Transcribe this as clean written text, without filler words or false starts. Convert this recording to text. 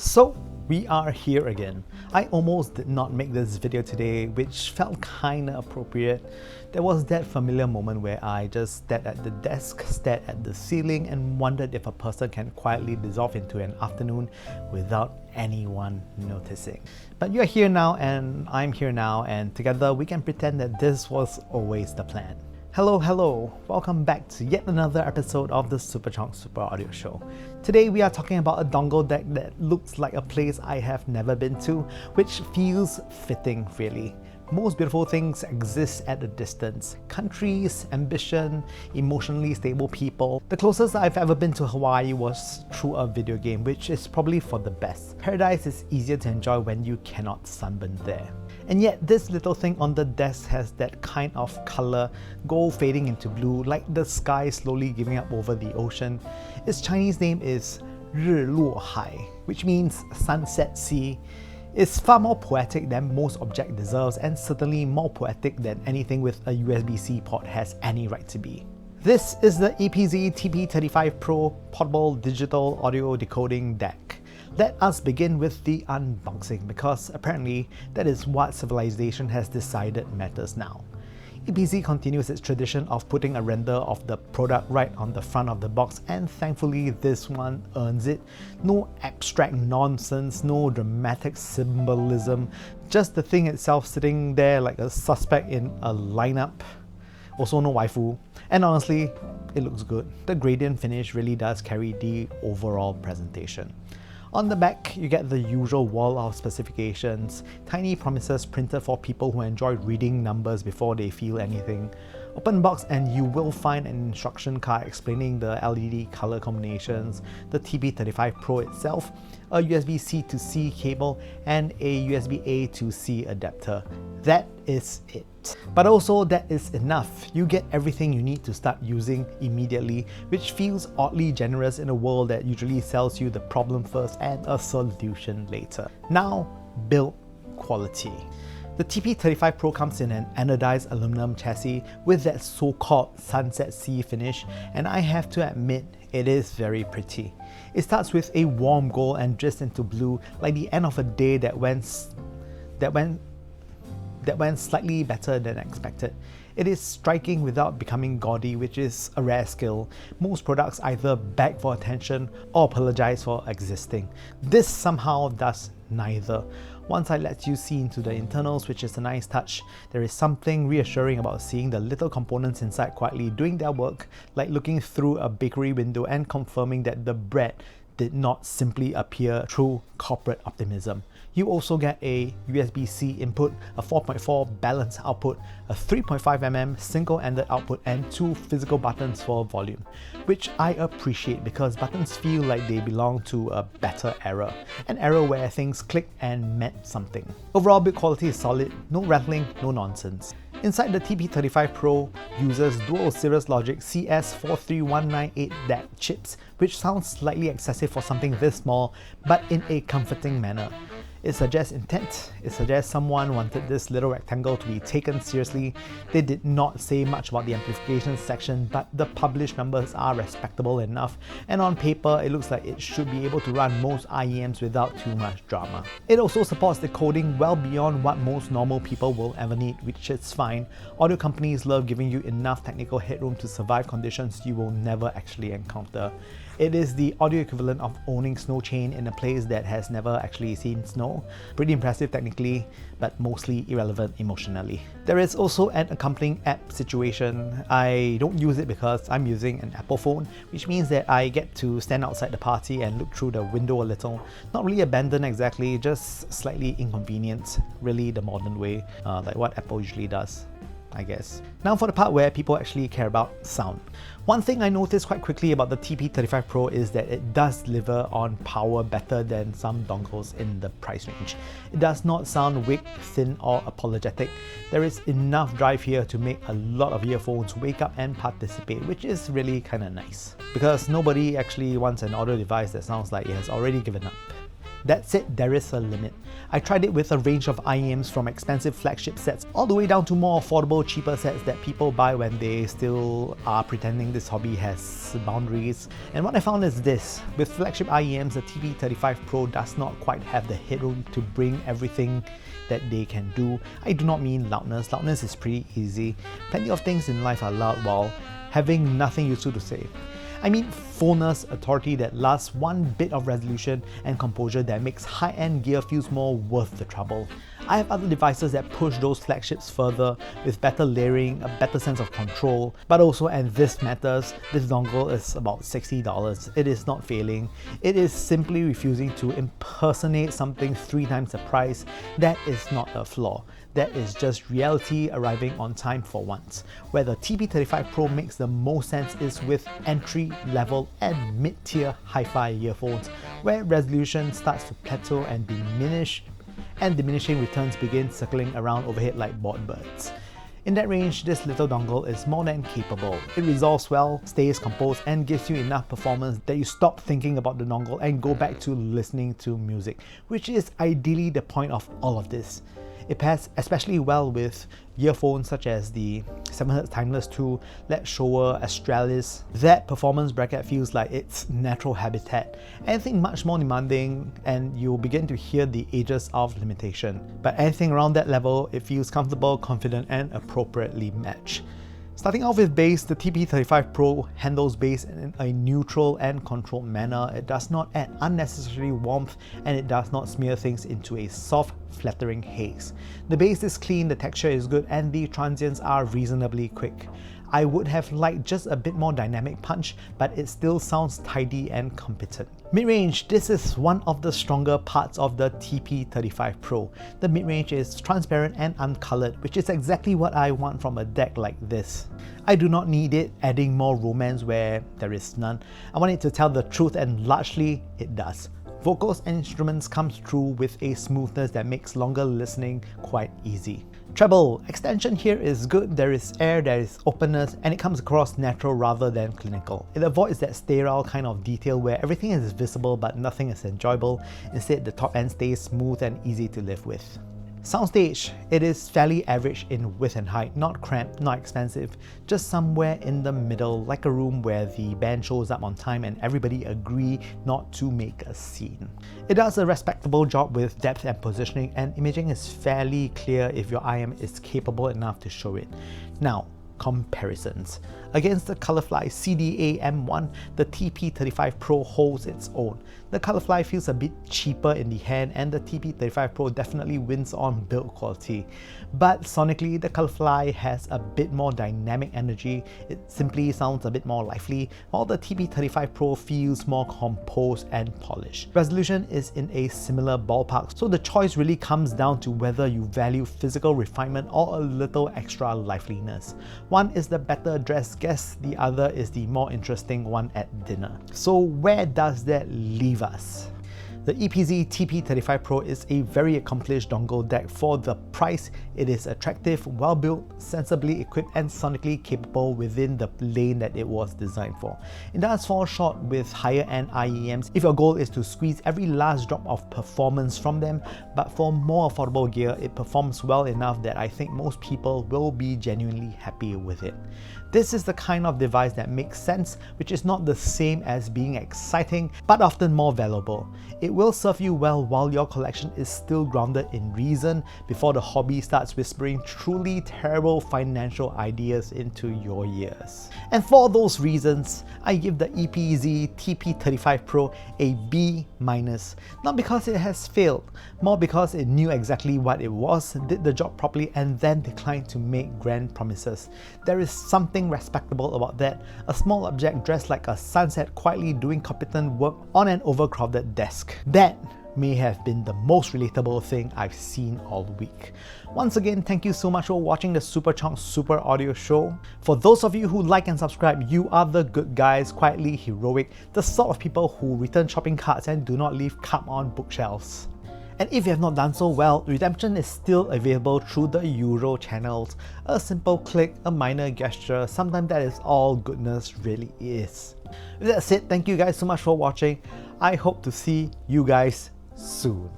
So we are here again. I almost did not make this video today, which felt kinda appropriate. There was that familiar moment where I just stared at the desk, stared at the ceiling, and wondered if a person can quietly dissolve into an afternoon without anyone noticing. But you're here now and I'm here now, and together we can pretend that this was always the plan. Hello, welcome back to yet another episode of the Superchunk Super Audio Show. Today we are talking about a dongle deck that looks like a place I have never been to, which feels fitting really. Most beautiful things exist at a distance. Countries, ambition, emotionally stable people. The closest I've ever been to Hawaii was through a video game, which is probably for the best. Paradise is easier to enjoy when you cannot sunburn there. And yet this little thing on the desk has that kind of color, gold fading into blue, like the sky slowly giving up over the ocean. Its Chinese name is 日落海, which means sunset sea. It's far more poetic than most object deserves, and certainly more poetic than anything with a USB-C port has any right to be. This is the EPZ TP35Pro portable digital audio decoding deck. Let us begin with the unboxing, because apparently that is what civilization has decided matters now. EPZ continues its tradition of putting a render of the product right on the front of the box, and thankfully this one earns it. No abstract nonsense, no dramatic symbolism, just the thing itself sitting there like a suspect in a lineup. Also no waifu, and honestly, it looks good. The gradient finish really does carry the overall presentation. On the back, you get the usual wall of specifications, tiny promises printed for people who enjoy reading numbers before they feel anything. Open box and you will find an instruction card explaining the LED color combinations, the TP35Pro itself, a USB-C to C cable, and a USB-A to C adapter. That is it. But also that is enough. You get everything you need to start using immediately, which feels oddly generous in a world that usually sells you the problem first and a solution later. Now, build quality. The TP35Pro comes in an anodized aluminum chassis with that so-called sunset sea finish, and I have to admit, it is very pretty. It starts with a warm gold and drifts into blue, like the end of a day that went slightly better than expected. It is striking without becoming gaudy, which is a rare skill. Most products either beg for attention or apologize for existing. This somehow does neither. One side lets you see into the internals, which is a nice touch. There is something reassuring about seeing the little components inside quietly doing their work, like looking through a bakery window and confirming that the bread did not simply appear through corporate optimism. You also get a USB-C input, a 4.4 balanced output, a 3.5mm single-ended output, and two physical buttons for volume, which I appreciate because buttons feel like they belong to a better era, an era where things clicked and meant something. Overall build quality is solid, no rattling, no nonsense. Inside, the TP35Pro uses dual Cirrus Logic CS43198 DAC chips, which sounds slightly excessive for something this small, but in a comforting manner. It suggests intent. It suggests someone wanted this little rectangle to be taken seriously. They did not say much about the amplification section, but the published numbers are respectable enough, and on paper it looks like it should be able to run most IEMs without too much drama. It also supports decoding well beyond what most normal people will ever need, which is fine. Audio companies love giving you enough technical headroom to survive conditions you will never actually encounter. It is the audio equivalent of owning snow chain in a place that has never actually seen snow. Pretty impressive technically, but mostly irrelevant emotionally. There is also an accompanying app situation. I don't use it because I'm using an Apple phone, which means that I get to stand outside the party and look through the window a little. Not really abandoned exactly, just slightly inconvenient, really the modern way, like what Apple usually does, I guess. Now for the part where people actually care about sound. One thing I noticed quite quickly about the TP35Pro is that it does deliver on power better than some dongles in the price range. It does not sound weak, thin, or apologetic. There is enough drive here to make a lot of earphones wake up and participate, which is really kinda nice. Because nobody actually wants an audio device that sounds like it has already given up. That said, there is a limit. I tried it with a range of IEMs from expensive flagship sets all the way down to more affordable, cheaper sets that people buy when they still are pretending this hobby has boundaries. And what I found is this: with flagship IEMs, the TP35Pro does not quite have the headroom to bring everything that they can do. I do not mean loudness. Loudness is pretty easy. Plenty of things in life are loud while having nothing useful to say. I mean fullness, authority that lasts one bit of resolution, and composure that makes high-end gear feels more worth the trouble. I have other devices that push those flagships further with better layering, a better sense of control, but also, and this matters, this dongle is about $60. It is not failing. It is simply refusing to impersonate something 3 times the price. That is not a flaw. That is just reality arriving on time for once. Where the TP35Pro makes the most sense is with entry-level and mid-tier hi-fi earphones, where resolution starts to plateau and diminish, and diminishing returns begin circling around overhead like bored birds. In that range, this little dongle is more than capable. It resolves well, stays composed, and gives you enough performance that you stop thinking about the dongle and go back to listening to music, which is ideally the point of all of this. It pairs especially well with earphones such as the 7Hz Timeless 2, LED Shower, Australis. That performance bracket feels like its natural habitat. Anything much more demanding and you'll begin to hear the edges of limitation. But anything around that level, it feels comfortable, confident, and appropriately matched. Starting off with bass, the TP35Pro handles bass in a neutral and controlled manner. It does not add unnecessary warmth, and it does not smear things into a soft, flattering haze. The bass is clean, the texture is good, and the transients are reasonably quick. I would have liked just a bit more dynamic punch, but it still sounds tidy and competent. Mid-range, this is one of the stronger parts of the TP35Pro. The mid-range is transparent and uncolored, which is exactly what I want from a deck like this. I do not need it adding more romance where there is none. I want it to tell the truth, and largely it does. Vocals and instruments comes through with a smoothness that makes longer listening quite easy. Treble, extension here is good. There is air, there is openness, and it comes across natural rather than clinical. It avoids that sterile kind of detail where everything is visible but nothing is enjoyable. Instead, the top end stays smooth and easy to live with. Soundstage, it is fairly average in width and height, not cramped, not expensive, just somewhere in the middle, like a room where the band shows up on time and everybody agree not to make a scene. It does a respectable job with depth and positioning, and imaging is fairly clear if your IM is capable enough to show it. Now, comparisons. Against the Colorfly CDA M1, the TP35Pro holds its own. The Colorfly feels a bit cheaper in the hand, and the TP35Pro definitely wins on build quality. But sonically, the Colorfly has a bit more dynamic energy. It simply sounds a bit more lively, while the TP35Pro feels more composed and polished. Resolution is in a similar ballpark, so the choice really comes down to whether you value physical refinement or a little extra liveliness. One is the better dressed guest, the other is the more interesting one at dinner. So where does that leave us? The EPZ TP35Pro is a very accomplished dongle deck. For the price, it is attractive, well built, sensibly equipped, and sonically capable within the lane that it was designed for. It does fall short with higher end IEMs if your goal is to squeeze every last drop of performance from them, but for more affordable gear, it performs well enough that I think most people will be genuinely happy with it. This is the kind of device that makes sense, which is not the same as being exciting, but often more valuable. It will serve you well while your collection is still grounded in reason before the hobby starts whispering truly terrible financial ideas into your ears. And for those reasons, I give the EPZ TP35Pro a B-. Not because it has failed, more because it knew exactly what it was, did the job properly, and then declined to make grand promises. There is something respectable about that. A small object dressed like a sunset quietly doing competent work on an overcrowded desk. That may have been the most relatable thing I've seen all week. Once again, thank you so much for watching the Super Chunk Super Audio Show. For those of you who like and subscribe, you are the good guys, quietly heroic, the sort of people who return shopping carts and do not leave cup on bookshelves. And if you have not done so, well, redemption is still available through the Euro channels. A simple click, a minor gesture, sometimes that is all goodness really is. With that said, thank you guys so much for watching. I hope to see you guys soon.